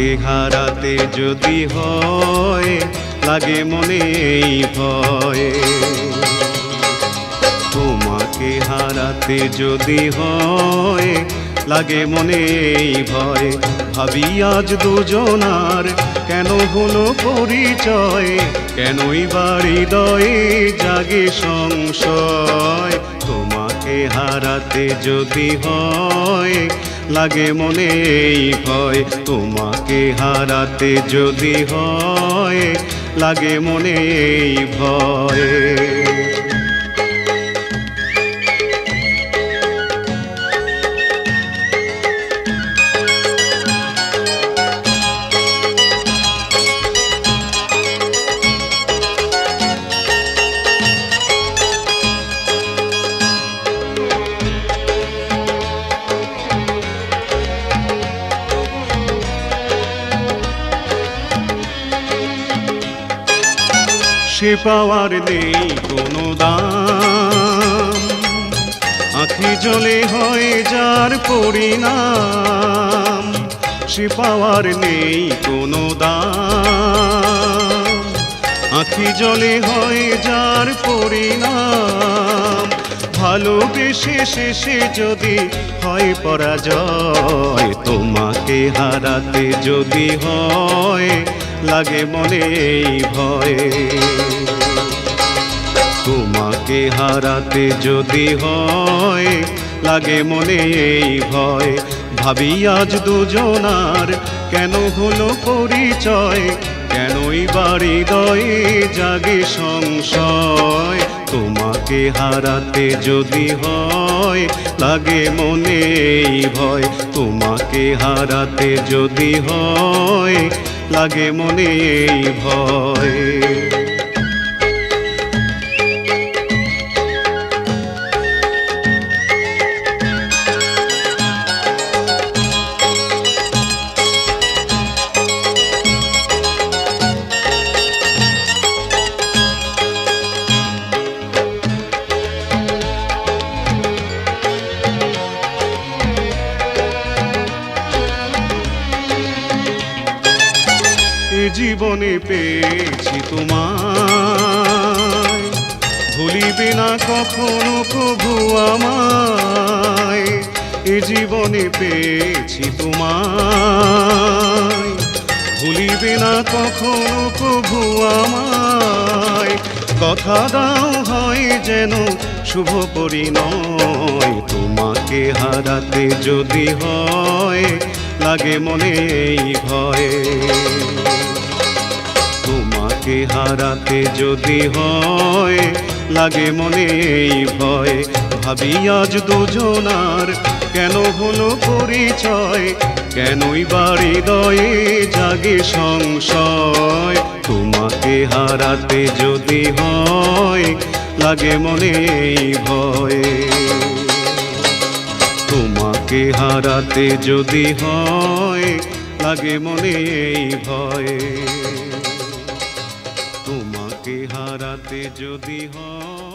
তোমাকে হারাতে যদি হয় লাগে মনে এই ভয়, তোমাকে হারাতে যদি হয় লাগে মনে এই ভয়। ভাবি আজ দুজনার কেন হলো পরিচয়, কেনই বা হৃদয়ে জাগে সংশয়। তোমাকে হারাতে যদি হয় লাগে মনে এই ভয়, তোমাকে হারাতে যদি হয় লাগে মনে এই ভয়। সে পাওয়ার নেই কোনো দাম, আঁখি জলে হয় যার পরিণাম। সে পাওয়ার নেই কোনো দাম, আঁখি জলে হয় যার পরিণাম। ভালোবেসে শেষে যদি হয় পরাজয়, তোমাকে হারাতে যদি হয় লাগে মনে এই ভয়। তোমাকে হারাতে যদি হয় লাগে মনে এই ভয়। ভাবি আজ দুজনার কেন হলো পরিচয়, কেনই বা হৃদয়ে জাগে সংশয়। তোমাকে হারাতে যদি হয় লাগে মনে এই ভয়, তোমাকে হারাতে যদি হয় লাগে মনে এই ভয়। জীবনে পেয়েছি তোমায়, ভুলিবে না কখনো কভু আমায়। এ জীবনে পেয়েছি তোমায়, ভুলিবে না কখনো কভু আমায়। কথা দাও হয় যেন শুভ পরিণয়, তোমাকে হারাতে যদি হয় লাগে মনে এই ভয়। তোমাকে হারাতে যদি হয় লাগে মনে এই ভয়। ভাবি আজ দুজনার কেন হলো পরিচয়, কেনই বা হৃদয়ে জাগে সংশয়। তোমাকে হারাতে যদি হয় লাগে মনে এই ভয়, তোমাকে হারাতে যদি হয় লাগে মনে এই ভয়। তোমাকে হারাতে যদি হয়